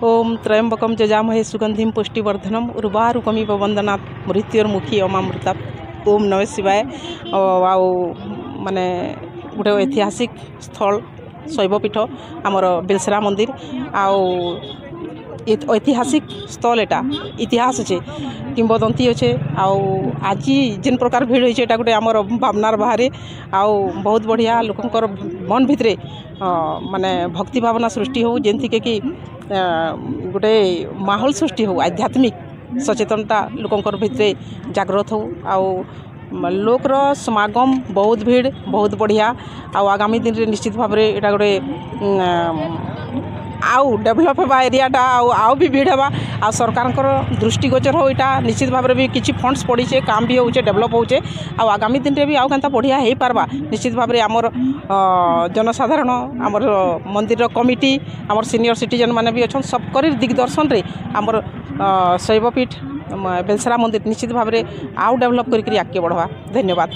ओम त्रयंबकम जजामहे सुगंधिम पुष्टिवर्धनम उर्वारुकमिव वंदनात् मृत्युर्मुखी अमामृता। ओम नमः शिवाय। माने गोटे ऐतिहासिक स्थल शैवपीठ आमर बेलसरा मंदिर ऐतिहासिक स्थल एटा इतिहास अच्छे किंबदंती अच्छे आज जिन प्रकार भीड़ होइछे एटा गोटे आमर भावनार बाहर बहुत बढ़िया लोकंकर मन भितरे माने भक्ति भावना सृष्टि हो जेंथिके कि गोटे माहौल सृष्टि हो आध्यात्मिक सचेतनता लोकंकर भितरे जागृत हो लोकर समागम बहुत भीड़ बहुत बढ़िया आगामी दिन रे निश्चित भाव में एटा गोटे आउ डेभलप होगा एरियाटा आउ भी भीड़ होगा सरकार दृष्टिगोचर हो यहाँ निश्चित भाव में भी किसी फंड्स पड़े काम भी होचे डेभलप होचे आगामी दिन में भी आउ केनता बढ़िया हो पारबा निश्चित भाव में आमर जनसाधारण आमर मंदिर कमिटी आमर सीनियर सिटीजन माने भी अच्छा सबकर दिग्दर्शन रे आमर शैवपीठ बेलसरा मंदिर निश्चित भाव में आउ डेभलप करके आगे बढ़वा। धन्यवाद।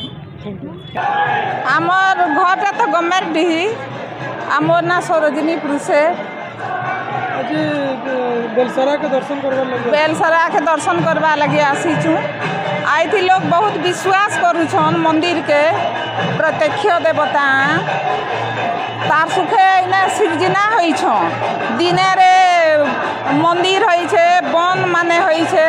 आमर घरटा तो गवर्नमेंट ही आमर ना सरोजिनी पुरुषे आज बेलसरा के दर्शन करवा लगे आसीचु आई थी लोग बहुत विश्वास करुछन मंदिर के प्रत्यक्ष देवता तार सुखे इना सृजना होइछन दिने रे मंदिर होइछे बन माने होइछे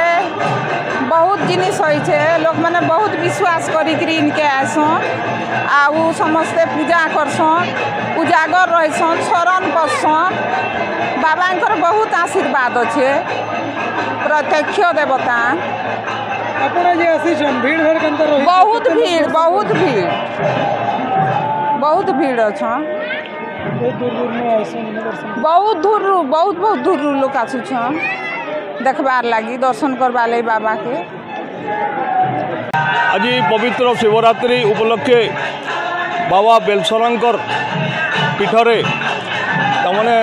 बहुत जिनिस होइछे लोक माने बहुत विश्वास करी इनके आसन आउ समस्ते पूजा करसन उजागर रहसन शरण पसन बाबांकर बहुत आशीर्वाद अच्छे प्रत्यक्ष देवता बहुत भीड़ अच्छा बहुत दूर लोग आसुछन देखबार लगी दर्शन करवा ले बाबा के। आज पवित्र शिवरात्रि उपलक्षे बाबा बेलसरांकर पीठरे तमने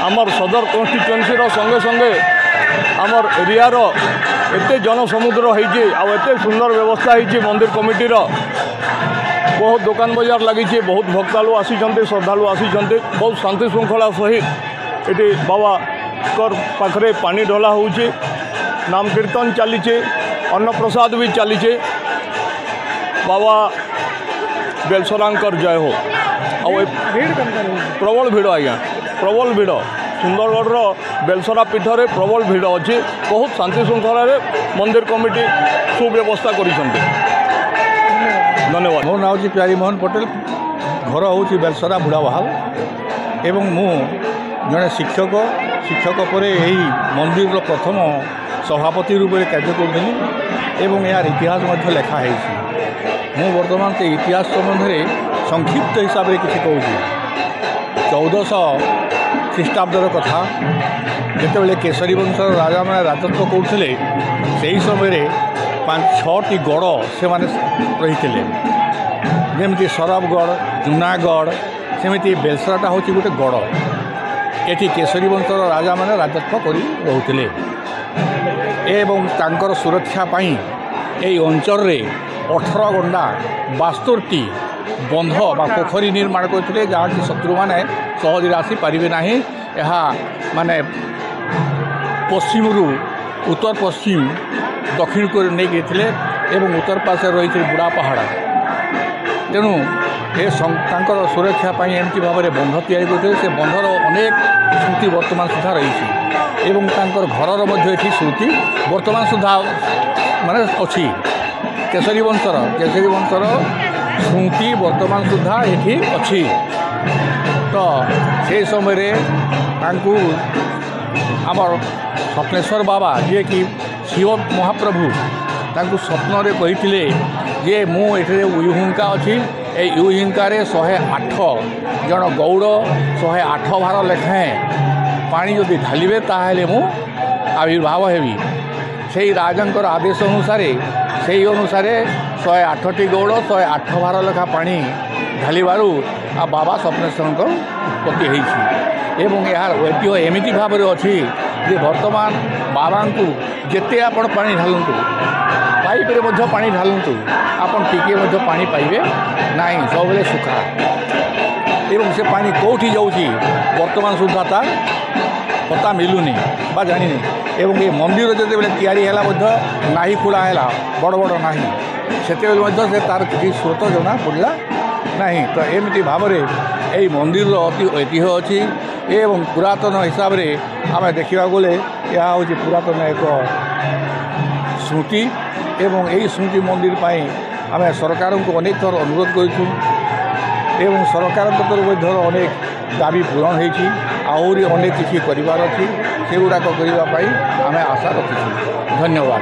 आमर सदर कन्स्टिट्युएन्सी संगे संगे आमर एरिया एते जनसमुद्र होइछे एते सुंदर व्यवस्था होइछे मंदिर कमिटीर बहुत दुकान बाजार लगी बहुत भक्तालु आसीचंते श्रद्धालु आसीचंते बहुत शांति श्रृंखला सहित ये बाबा कर पाखरे पानी ढला होउछे नाम कीर्तन चलीचे अन्नप्रसाद भी चलीचे बाबा बेलसरांकर जय हो। प्रबल भीड़ आज्ञा प्रबल भीड़ सुंदरगढ़ बेलसरा पीठरे प्रबल भीड़ अच्छी बहुत शांति श्रृंखला मंदिर कमिटी सुव्यवस्था करिसंते। धन्यवाद। मो नाम जी प्यारी मोहन पटेल घर हूँ बेलसरा बुढ़ावाहाल एवं मु जड़े शिक्षक पर यही मंदिर प्रथम सभापति रूप में कार्य करूँ एवं यार इतिहास लिखाई मु वर्तमान से इतिहास संबंध में संक्षिप्त हिसाब से किसी कहूँ 1400 ख्रीष्टाब्दर कथा जिते केसरी वंशर राजा मैंने राजत्व करते से समय 5-6टी गढ़ से रही जमी सरबगढ़ जूनागढ़ सेमती बेलसराटा हूँ गोटे गढ़ ये केसरी वंशर राजा मैंने राजत्व कर रोते एवं तांकर सुरक्षा पाई यही अंचल 18 गंडा 72टी बंध बा पोखरी निर्माण करते जहाँकि शत्रु मैंने सहज आसी पारे ना यह माने पश्चिम उत्तर पश्चिम दक्षिण को नहीं गए एवं उत्तर पास रही बुढ़ा पहाड़ तेणु ये सुरक्षा एमती भाव में बंध या बंधर अनेक स्मृति वर्तमान सुधा रही एवं घर स्मृति वर्तमान सुधा माने अच्छी केसरी वंशर स्मृति वर्तमान सुधा ये अच्छी तो से समय आमर स्वप्नेश्वर बाबा जी कि शिव महाप्रभु तांकु स्वप्न रे कहिथिले जे मु एठरे उयुहुंका अछि ए उयुहुंका रे 108 जन गौड़ 108 भार लेखाएं पानी जदि ढालिबे ताहेले मु आविर्भाव हेबी सेही राजंकर आदेश अनुसार सेही अनुसार 108टी गौड़ 108 भार लेखा पानी ढालिबारु आ बाबा स्वप्नेश्वर उत्पत्ति होइछि एवं यार ऐतिह्य एमिति भाव में अच्छी जे वर्तमान बाबा को जिते आपण पानी ढालतु पाइप रे मध्य पानी ढालतु आपण टिके पानी पाइबे नाई सब सुखा एवं से पानी कौटी जाऊँगी वर्तमान सुधा तार पता मिलूनी बा जानी एवं ये मंदिर जो तैयारी है नाही खोला है बड़ बड़ ना से तार किसी स्रोत जना पड़ा ना तो एमती भाव में यही मंदिर अति ऐतिह्य अच्छी एवं पुरातन हिसाब से आम देखा गले यह हूँ पुरातन एक स्मृति एवं यही स्मृति मंदिर आम सरकार को अनेक थर अनुरोध करूँ एवं सरकार तरफ अनेक दाबी पूरण होती अनेक किसी करार अच्छी से गुड़ाक करने आम आशा रखी। धन्यवाद।